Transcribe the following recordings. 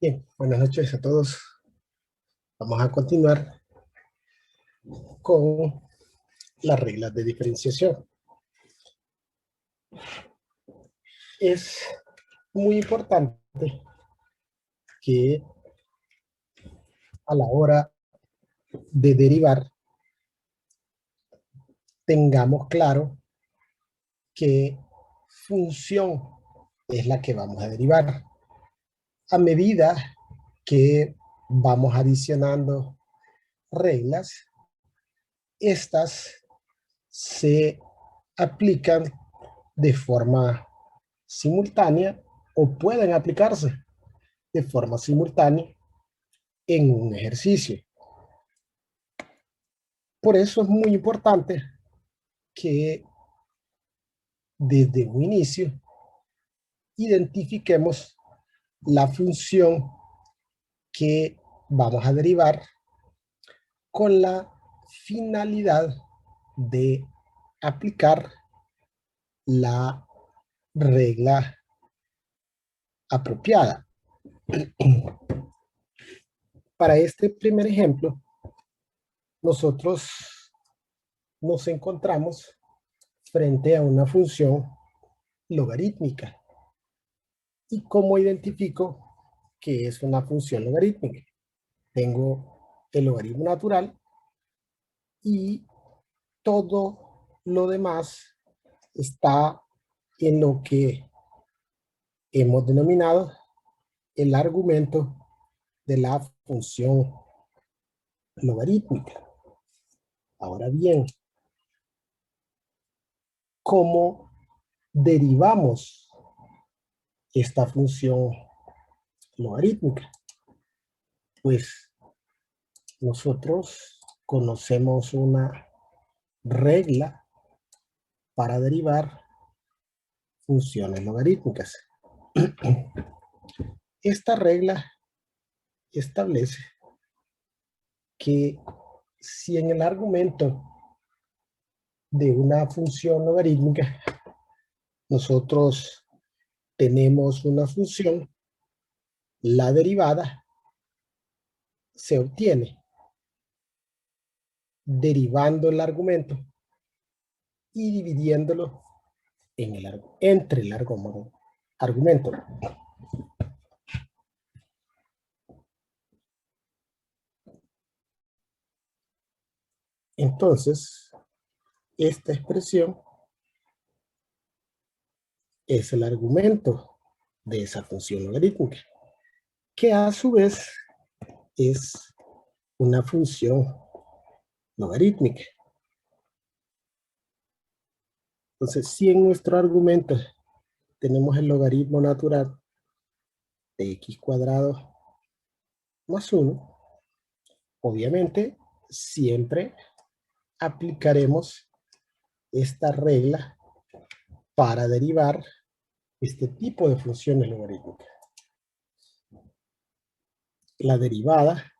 Bien, buenas noches a todos. Vamos a continuar con las reglas de diferenciación. Es muy importante que a la hora de derivar tengamos claro qué función es la que vamos a derivar. A medida que vamos adicionando reglas, estas se aplican de forma simultánea o pueden aplicarse de forma simultánea en un ejercicio. Por eso es muy importante que desde un inicio identifiquemos la función que vamos a derivar con la finalidad de aplicar la regla apropiada. Para este primer ejemplo, nosotros nos encontramos frente a una función logarítmica. ¿Y cómo identifico que es una función logarítmica? Tengo el logaritmo natural y todo lo demás está en lo que hemos denominado el argumento de la función logarítmica. Ahora bien, ¿cómo derivamos esta función logarítmica? Pues nosotros conocemos una regla para derivar funciones logarítmicas. Esta regla establece que si en el argumento de una función logarítmica nosotros tenemos una función, la derivada se obtiene derivando el argumento y dividiéndolo entre el argumento. Entonces, esta expresión es el argumento de esa función logarítmica, que a su vez es una función logarítmica. Entonces, si en nuestro argumento tenemos el logaritmo natural de x cuadrado más 1, obviamente siempre aplicaremos esta regla para derivar este tipo de funciones logarítmicas. La derivada,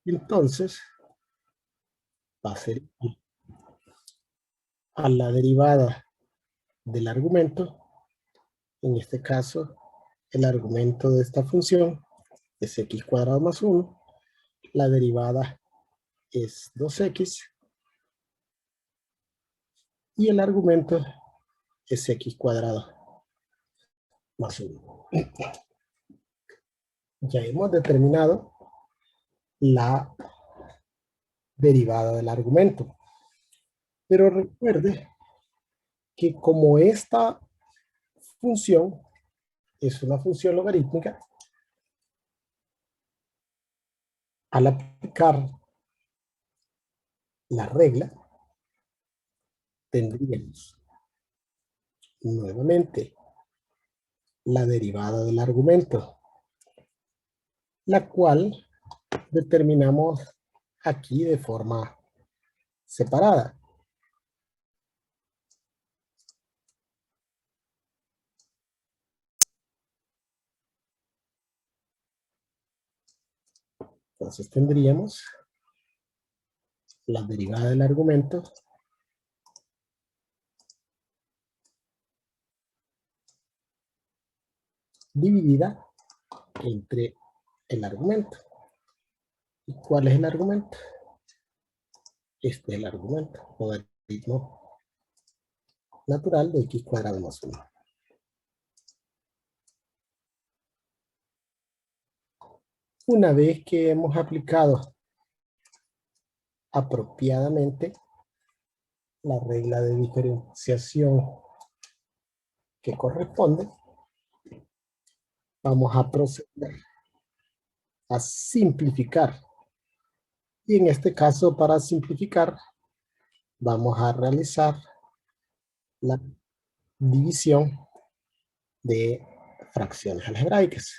entonces, va a ser a la derivada del argumento, en este caso, el argumento de esta función es x cuadrado más 1, la derivada es 2x, y el argumento es x cuadrado más 1. Ya hemos determinado la derivada del argumento. Pero recuerde que como esta función es una función logarítmica, al aplicar la regla, tendríamos nuevamente la derivada del argumento, la cual determinamos aquí de forma separada. Entonces tendríamos la derivada del argumento dividida entre el argumento. ¿Y cuál es el argumento? Este es el argumento, logaritmo natural de x cuadrado más 1. Una vez que hemos aplicado apropiadamente la regla de diferenciación que corresponde, vamos a proceder a simplificar. Y en este caso, para simplificar, vamos a realizar la división de fracciones algebraicas.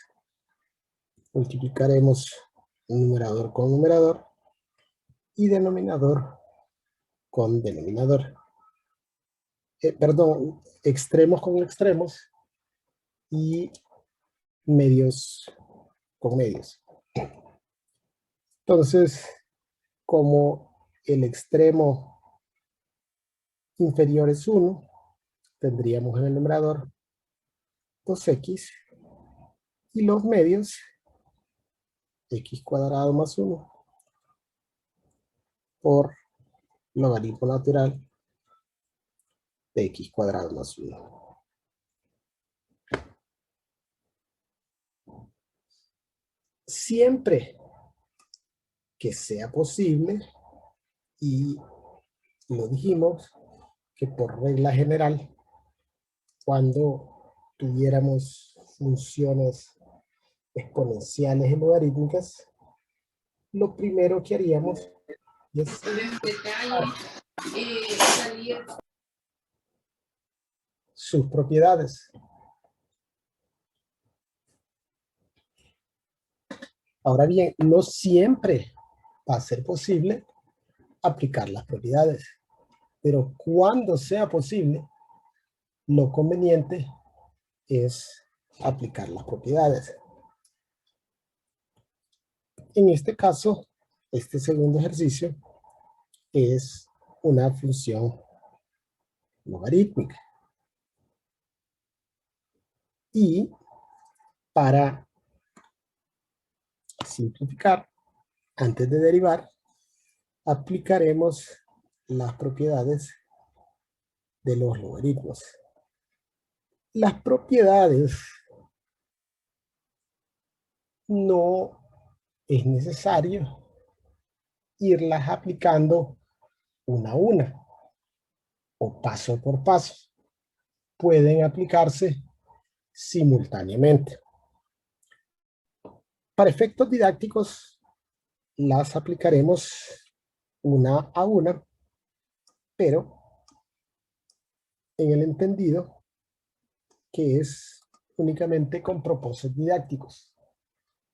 Multiplicaremos numerador con numerador y denominador con denominador. Perdón, extremos con extremos y medios con medios. Entonces, como el extremo inferior es 1, tendríamos en el numerador 2x y los medios x cuadrado más 1 por logaritmo natural de x cuadrado más 1. Siempre que sea posible, y lo dijimos, que por regla general, cuando tuviéramos funciones exponenciales y logarítmicas, lo primero que haríamos es sus propiedades. Ahora bien, no siempre va a ser posible aplicar las propiedades, pero cuando sea posible, lo conveniente es aplicar las propiedades. En este caso, este segundo ejercicio es una función logarítmica. Y para simplificar, antes de derivar, aplicaremos las propiedades de los logaritmos. Las propiedades no es necesario irlas aplicando una a una o paso por paso. Pueden aplicarse simultáneamente. Para efectos didácticos, las aplicaremos una a una, pero en el entendido que es únicamente con propósitos didácticos,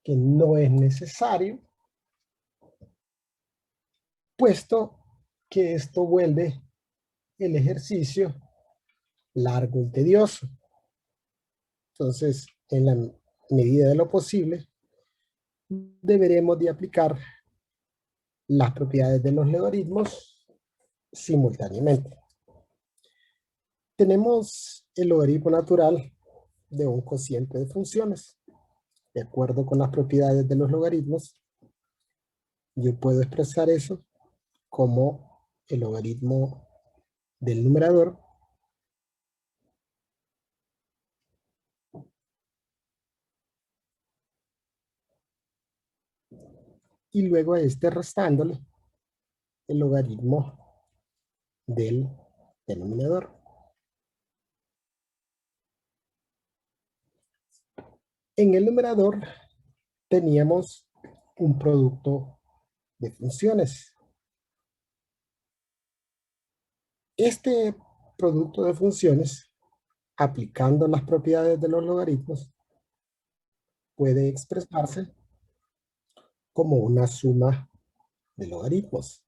que no es necesario, puesto que esto vuelve el ejercicio largo y tedioso. Entonces, en la medida de lo posible, deberemos de aplicar las propiedades de los logaritmos simultáneamente. Tenemos el logaritmo natural de un cociente de funciones. De acuerdo con las propiedades de los logaritmos, yo puedo expresar eso como el logaritmo del numerador y luego a este restándole el logaritmo del denominador. En el numerador teníamos un producto de funciones. Este producto de funciones, aplicando las propiedades de los logaritmos, puede expresarse como una suma de logaritmos.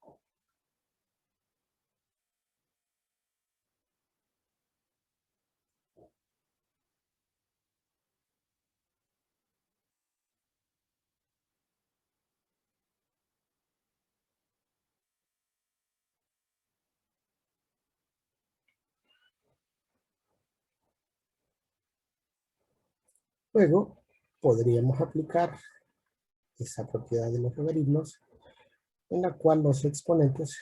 Luego, podríamos aplicar esa propiedad de los logaritmos en la cual los exponentes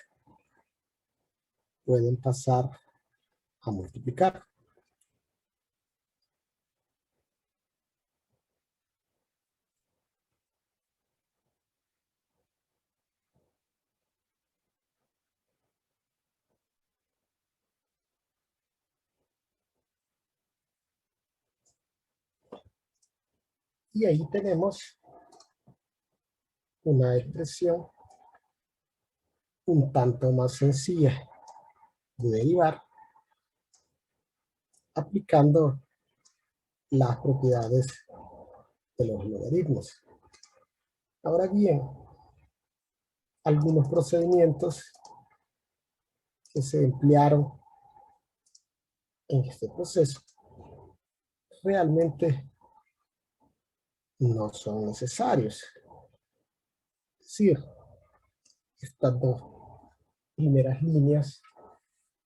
pueden pasar a multiplicar. Y ahí tenemos una expresión un tanto más sencilla de derivar aplicando las propiedades de los logaritmos. Ahora bien, algunos procedimientos que se emplearon en este proceso realmente no son necesarios. Es decir, estas dos primeras líneas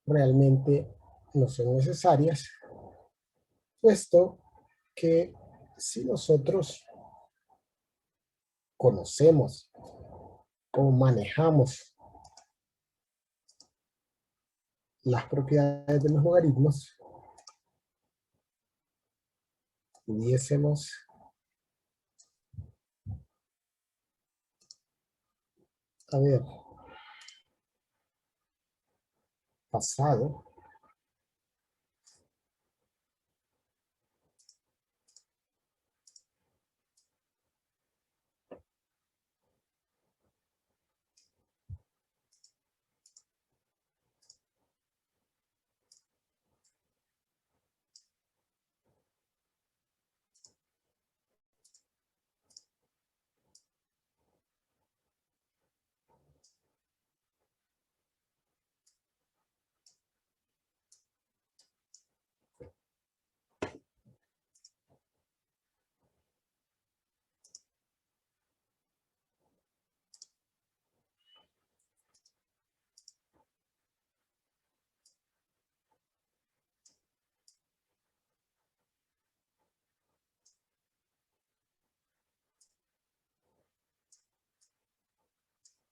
realmente no son necesarias, puesto que si nosotros conocemos o manejamos las propiedades de los logaritmos, pudiésemos haber pasado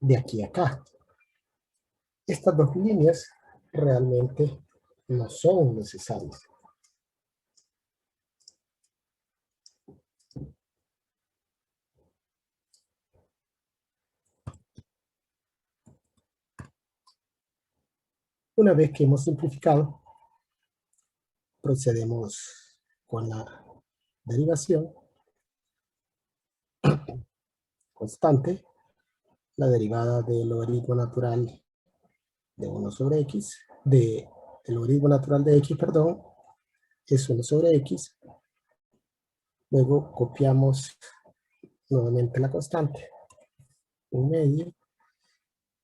de aquí a acá. Estas dos líneas realmente no son necesarias. Una vez que hemos simplificado, procedemos con la derivación constante, la derivada del logaritmo natural de 1 sobre x, el logaritmo natural de x, perdón, es 1 sobre x. Luego copiamos nuevamente la constante, un medio,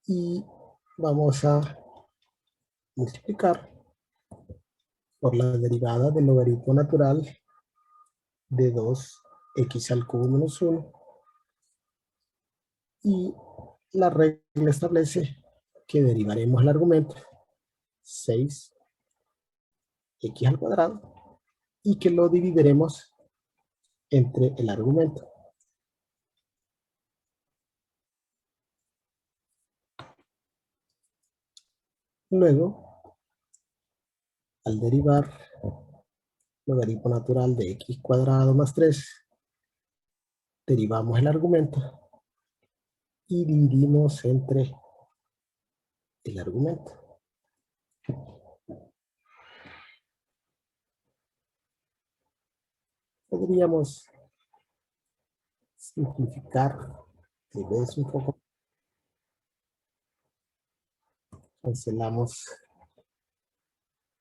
y vamos a multiplicar por la derivada del logaritmo natural de 2x al cubo menos 1. Y la regla establece que derivaremos el argumento 6x al cuadrado y que lo dividiremos entre el argumento. Luego, al derivar logaritmo natural de x cuadrado más 3, derivamos el argumento y dividimos entre el argumento. Podríamos simplificar tal vez un poco. Cancelamos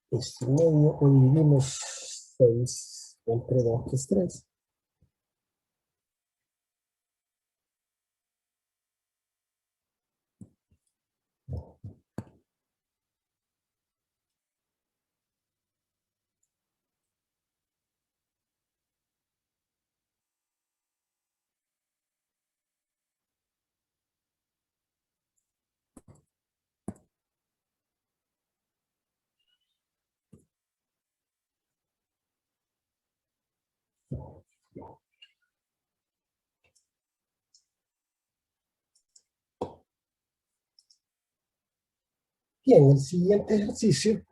este medio o dividimos 6 entre 2, que es 3. Bien, el siguiente ejercicio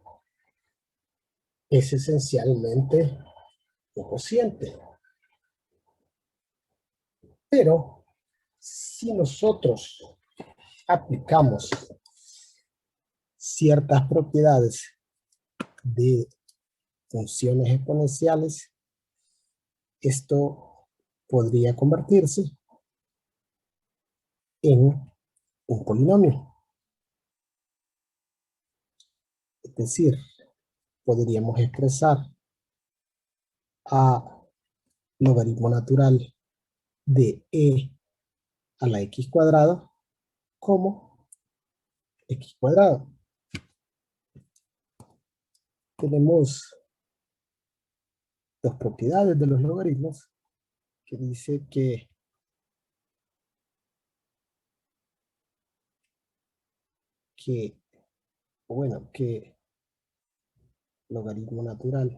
es esencialmente un cociente. Pero si nosotros aplicamos ciertas propiedades de funciones exponenciales, esto podría convertirse en un polinomio. Es decir, podríamos expresar a logaritmo natural de e a la x cuadrada como x cuadrado. Tenemos dos propiedades de los logaritmos que dice que logaritmo natural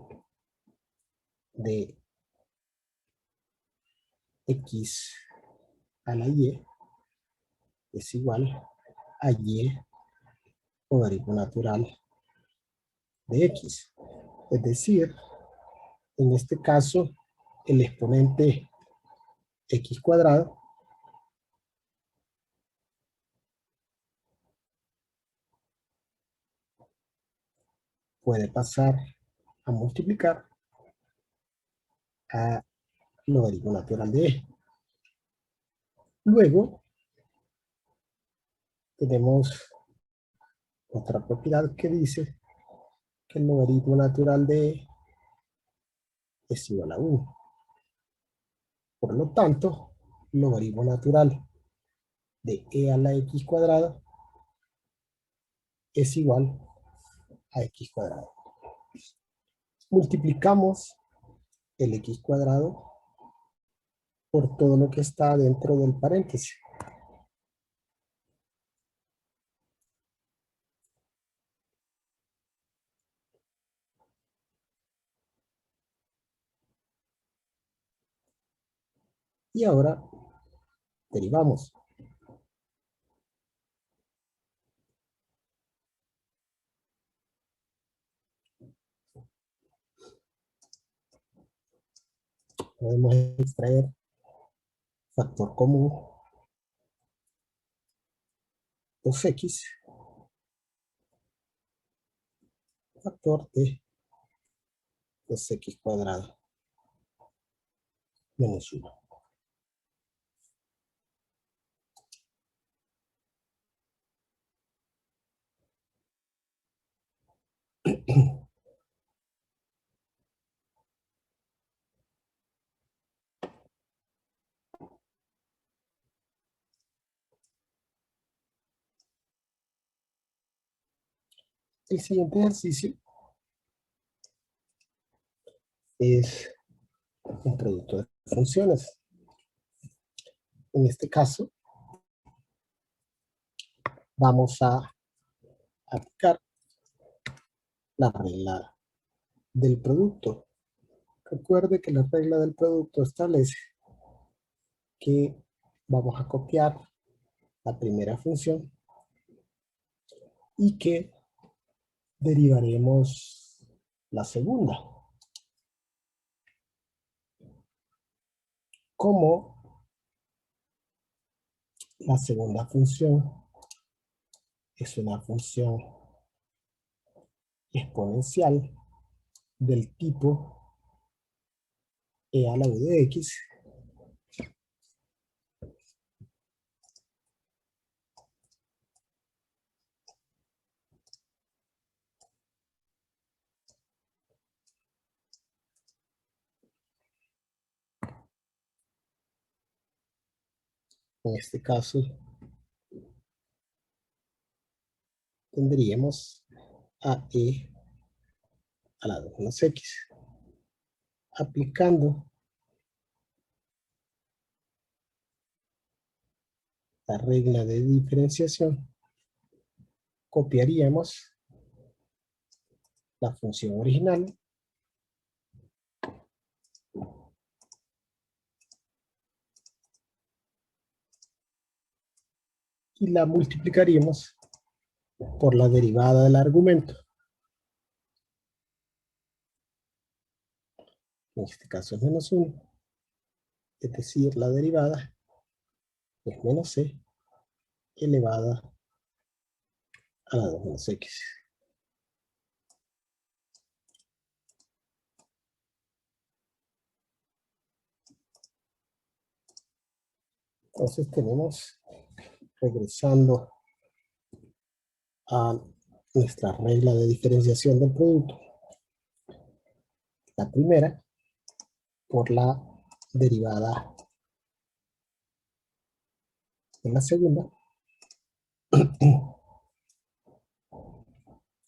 de x a la y es igual a y logaritmo natural de x. Es decir, en este caso, el exponente x cuadrado puede pasar a multiplicar a logaritmo natural de e. Luego, tenemos otra propiedad que dice que el logaritmo natural de e es igual a 1. Por lo tanto, logaritmo natural de e a la x cuadrada es igual a x cuadrado. Multiplicamos el x cuadrado por todo lo que está dentro del paréntesis. Y ahora derivamos. Podemos extraer factor común 2x, factor de 2x cuadrado menos 1. El siguiente ejercicio es un producto de funciones. En este caso, vamos a aplicar la regla del producto. Recuerde que la regla del producto establece que vamos a copiar la primera función y que derivaremos la segunda. Como la segunda función es una función exponencial del tipo e a la u de x, en este caso tendríamos a e a la 2 más x. Aplicando la regla de diferenciación, copiaríamos la función original y la multiplicaríamos por la derivada del argumento. En este caso es menos 1. Es decir, la derivada es menos c elevada a la 2 menos x. Entonces tenemos, regresando a nuestra regla de diferenciación del producto, la primera por la derivada de la segunda.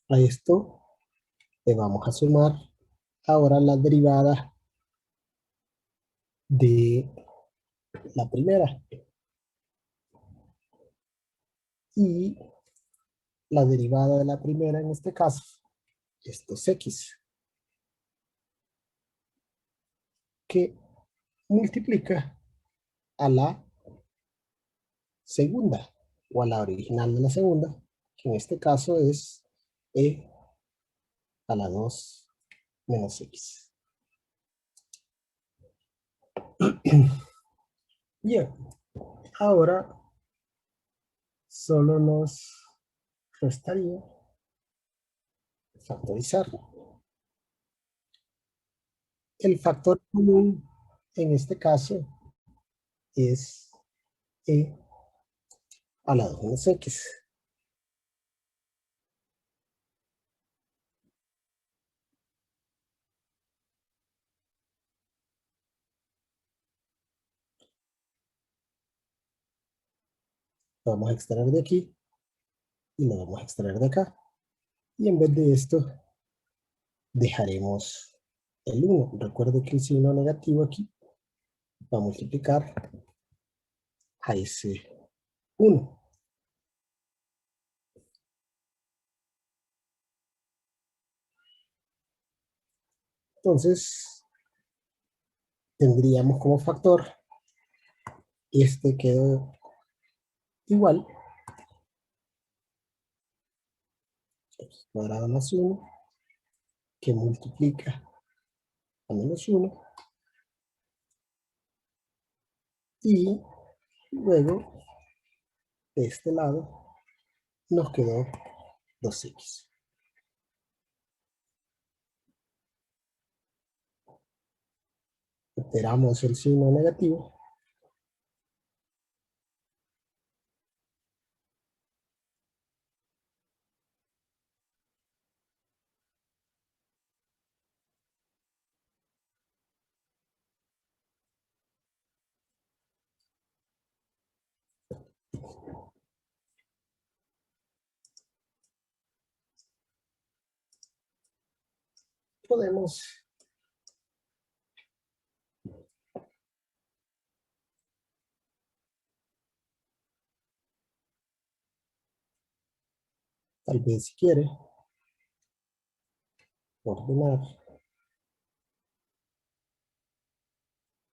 A esto le vamos a sumar ahora la derivada de la primera y la derivada de la primera en este caso, esto es x, que multiplica a la segunda o a la original de la segunda, que en este caso es e a la 2 menos x. Bien, ahora solo nos restaría factorizarlo. El factor común en este caso es e a la 2 menos x. Lo vamos a extraer de aquí y lo vamos a extraer de acá. Y en vez de esto, dejaremos el 1. Recuerde que el signo negativo aquí va a multiplicar a ese 1. Entonces, tendríamos como factor, este quedó igual, x cuadrado más 1, que multiplica a menos 1, y luego, de este lado, nos quedó 2x. Esperamos el signo negativo. Podemos tal vez, si quiere, ordenar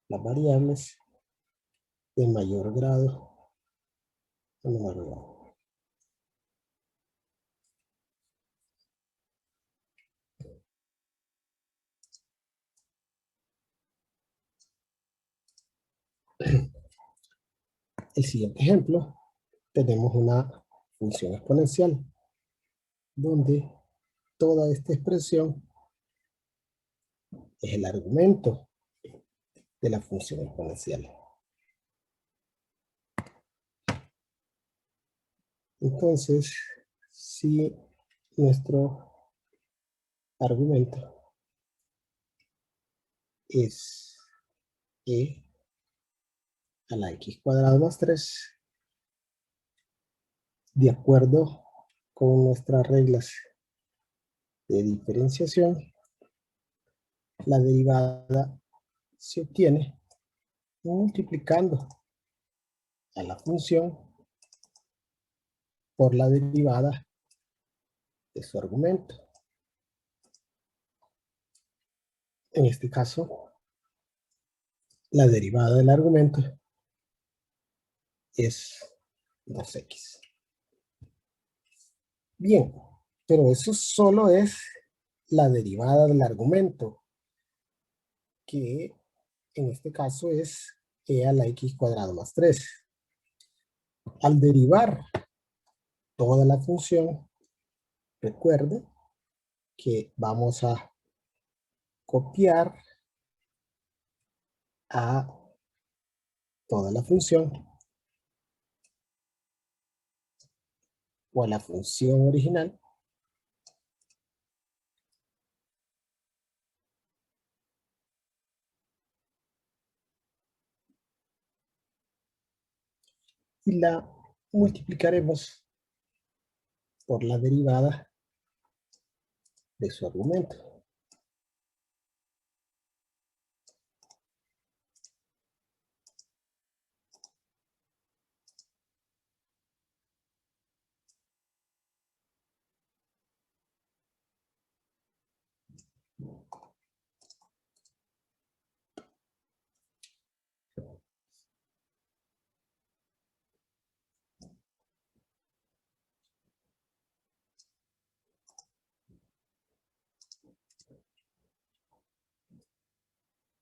las variables de mayor grado a menor grado. El siguiente ejemplo, tenemos una función exponencial, donde toda esta expresión es el argumento de la función exponencial. Entonces, si nuestro argumento es e a la x cuadrado más 3, de acuerdo con nuestras reglas de diferenciación, la derivada se obtiene multiplicando a la función por la derivada de su argumento. En este caso, la derivada del argumento es 2x. Bien, pero eso solo es la derivada del argumento, que en este caso es e a la x cuadrado más 3. Al derivar toda la función, recuerde que vamos a copiar a toda la función o a la función original y la multiplicaremos por la derivada de su argumento.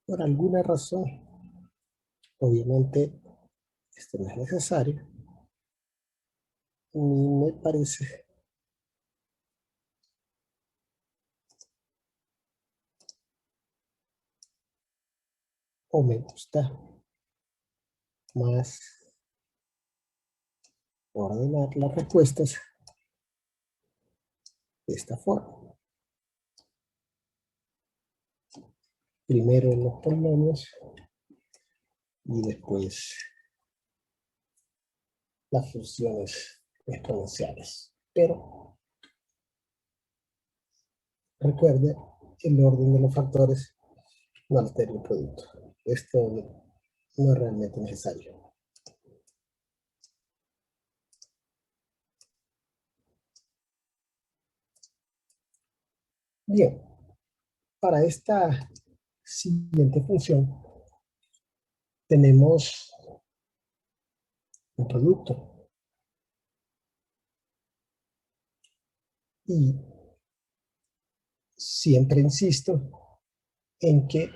Por alguna razón, obviamente esto no es necesario, ni me parece o me gusta más ordenar las respuestas de esta forma. Primero los polinomios y después las funciones exponenciales. Pero recuerde, el orden de los factores no altera el producto. Esto no es realmente necesario. Bien, para esta siguiente función tenemos un producto y siempre insisto en que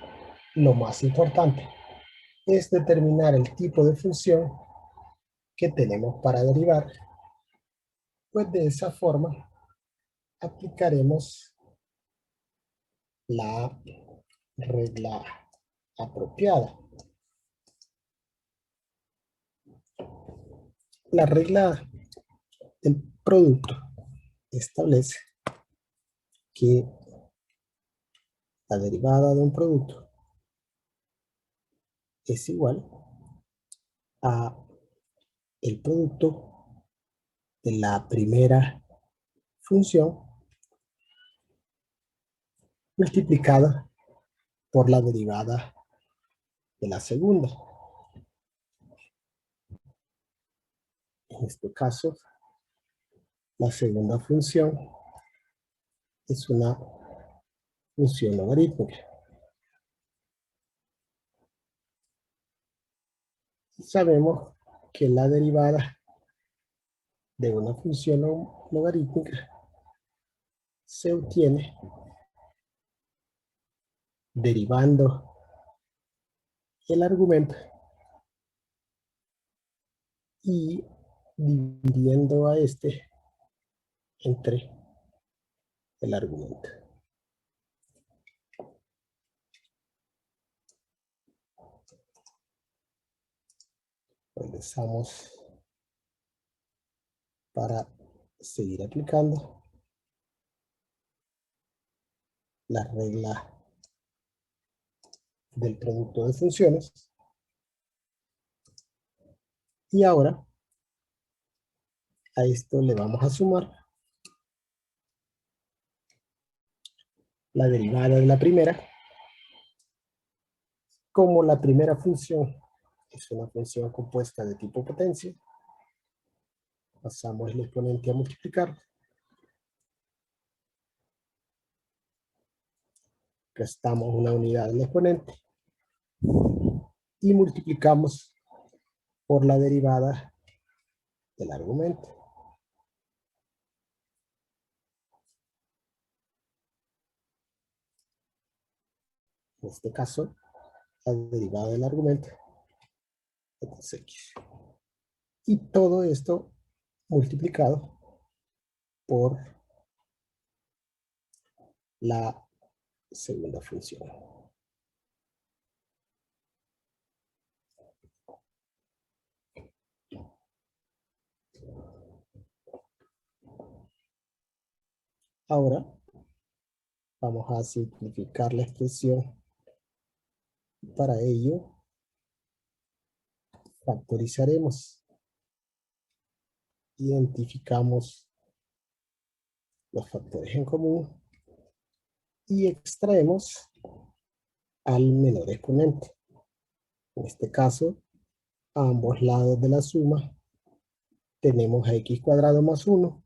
lo más importante es determinar el tipo de función que tenemos para derivar, pues de esa forma aplicaremos la regla apropiada. La regla del producto establece que la derivada de un producto es igual a el producto de la primera función multiplicada por la derivada de la segunda. En este caso, la segunda función es una función logarítmica. Sabemos que la derivada de una función logarítmica se obtiene derivando el argumento y dividiendo a este entre el argumento. Regresamos para seguir aplicando la regla del producto de funciones. Y ahora a esto le vamos a sumar la derivada de la primera. Como la primera función es una función compuesta de tipo potencia, pasamos el exponente a multiplicar. Restamos una unidad del exponente y multiplicamos por la derivada del argumento. En este caso, la derivada del argumento de 2x. Y todo esto multiplicado por la segunda función. Ahora vamos a simplificar la expresión. Para ello, factorizaremos. Identificamos los factores en común y extraemos al menor exponente. En este caso, a ambos lados de la suma tenemos a x cuadrado más 1,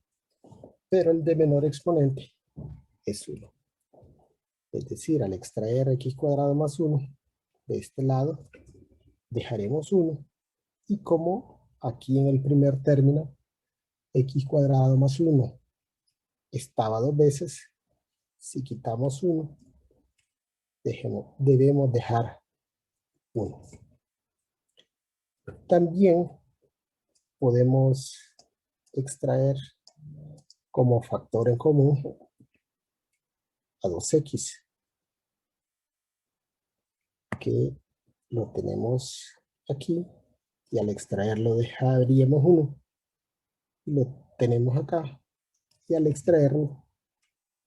pero el de menor exponente es 1. Es decir, al extraer x cuadrado más 1 de este lado, dejaremos 1. Y como aquí en el primer término, x cuadrado más 1 estaba 2 veces, si quitamos 1, debemos dejar 1. También podemos extraer como factor en común a 2x, que lo tenemos aquí, y al extraerlo dejaríamos 1. Y lo tenemos acá, y al extraerlo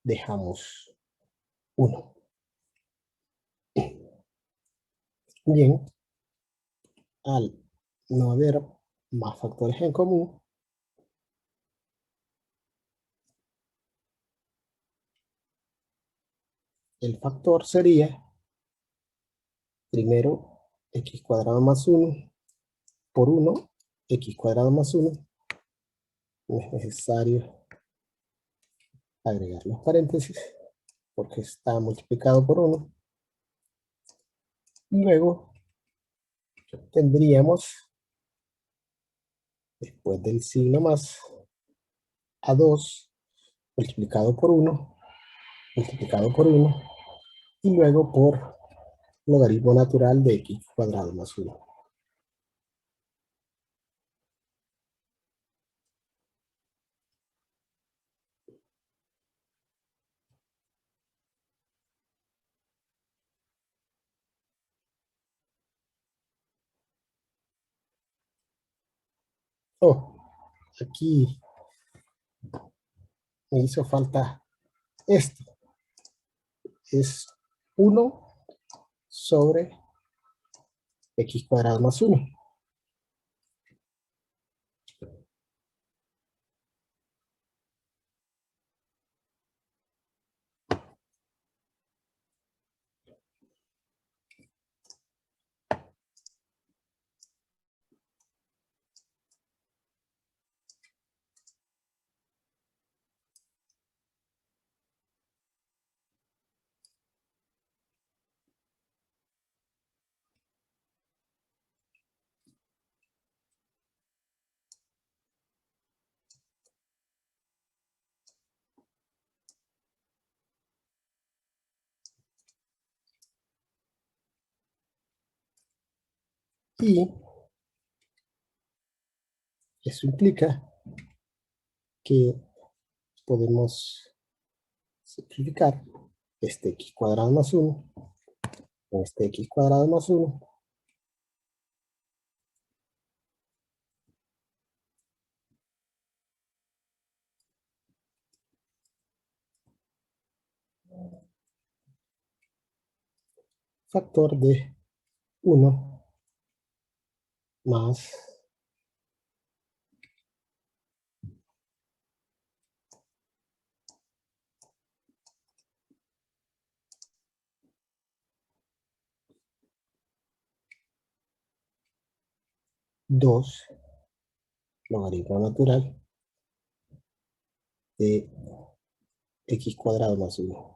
dejamos 1. Bien, al no haber más factores en común, el factor sería, primero, x cuadrado más 1 por 1, x cuadrado más 1. No es necesario agregar los paréntesis, porque está multiplicado por 1. Luego, tendríamos, después del signo más, a 2 multiplicado por 1, multiplicado por 1, y luego por logaritmo natural de x cuadrado más 1. Oh, aquí me hizo falta esto. Es 1 sobre x cuadrado más 1. Y eso implica que podemos simplificar este x cuadrado más 1 con este x cuadrado más 1. Factor de 1 más 2 logaritmo natural de x cuadrado más 1.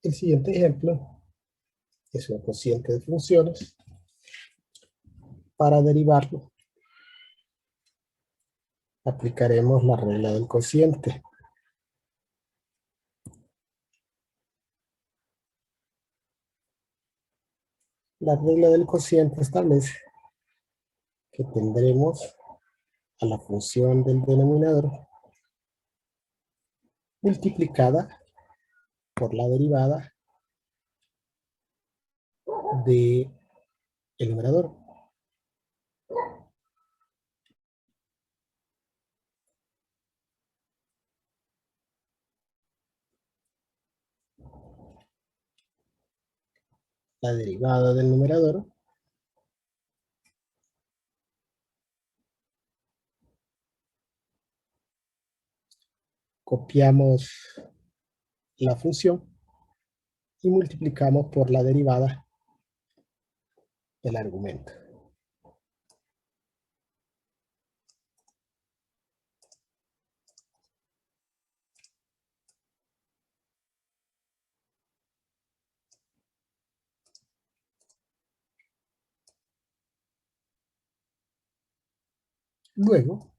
El siguiente ejemplo es un cociente de funciones. Para derivarlo, aplicaremos la regla del cociente. La regla del cociente establece que tendremos a la función del denominador multiplicada por la derivada del numerador. La derivada del numerador copiamos la función y multiplicamos por la derivada del argumento. Luego,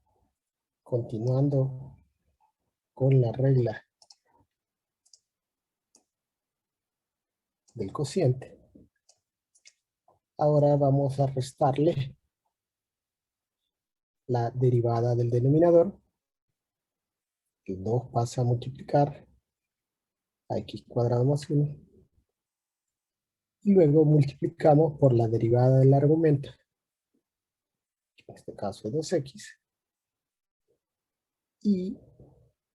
continuando con la regla del cociente, ahora vamos a restarle la derivada del denominador. El 2 pasa a multiplicar a x cuadrado más 1. Y luego multiplicamos por la derivada del argumento. En este caso 2x. Y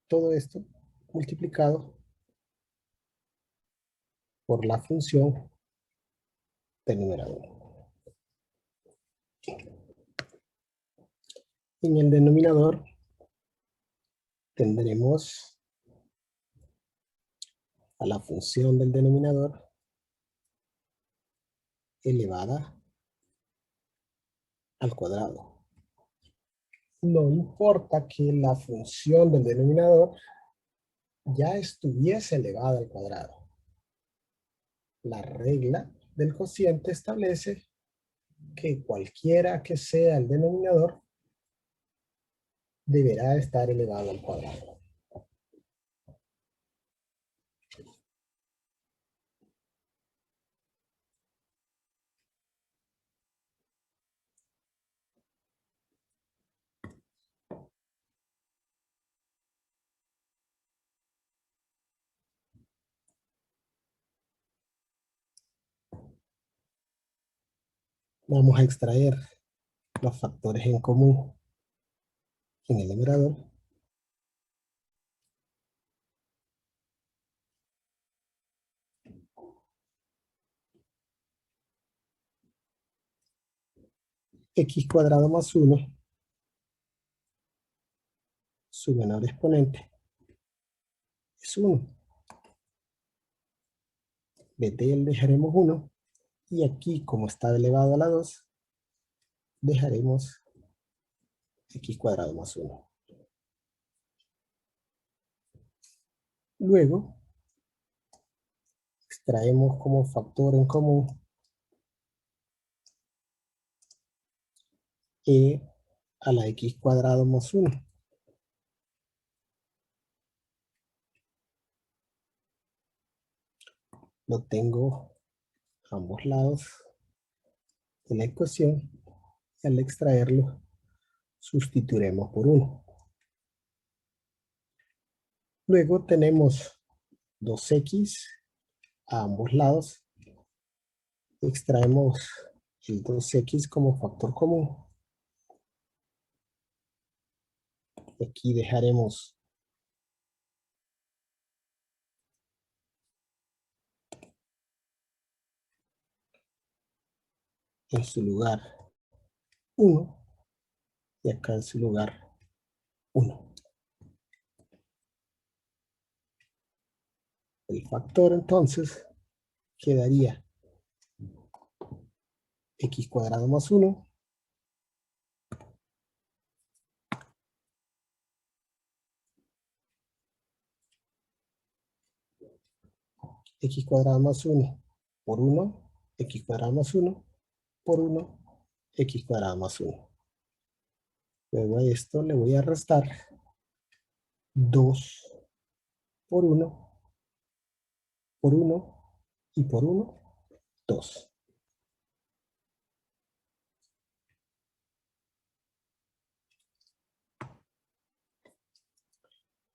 todo esto multiplicado por la función del numerador. En el denominador tendremos a la función del denominador elevada al cuadrado. No importa que la función del denominador ya estuviese elevada al cuadrado. La regla del cociente establece que cualquiera que sea el denominador deberá estar elevado al cuadrado. Vamos a extraer los factores en común en el numerador. X cuadrado más 1, su menor exponente, es 1. De del dejaremos 1. Y aquí, como está elevado a la 2, dejaremos x cuadrado más 1. Luego, extraemos como factor en común e a la x cuadrado más 1. Lo tengo a ambos lados de la ecuación y al extraerlo sustituiremos por 1. Luego tenemos 2x a ambos lados. Extraemos el 2x como factor común. Aquí dejaremos en su lugar 1 y acá en su lugar 1. El factor entonces quedaría x cuadrado más 1 x x cuadrado más 1 por 1, x cuadrado más 1 por 1, x cuadrado más 1. Luego a esto le voy a restar 2 por 1 por 1 y por 1, 2.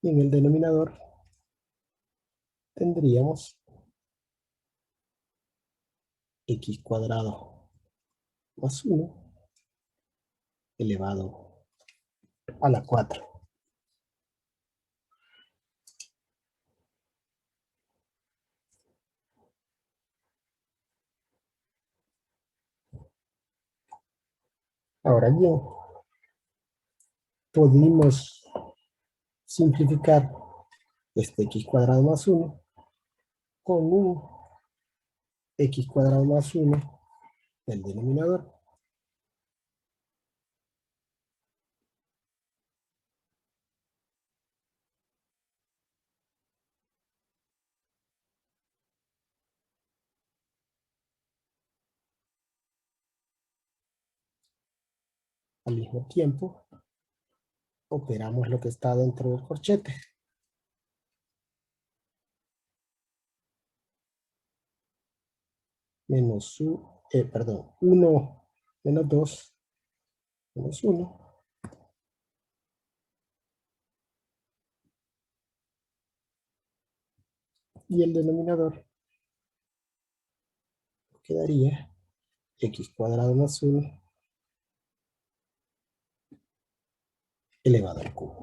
Y en el denominador tendríamos x cuadrado más 1 elevado a la 4. Ahora bien, podemos simplificar este x cuadrado más 1 con un x cuadrado más 1 del denominador. Al mismo tiempo, operamos lo que está dentro del corchete. Menos 1 menos 2 menos 1. Y el denominador quedaría x cuadrado más 1 elevado al cubo.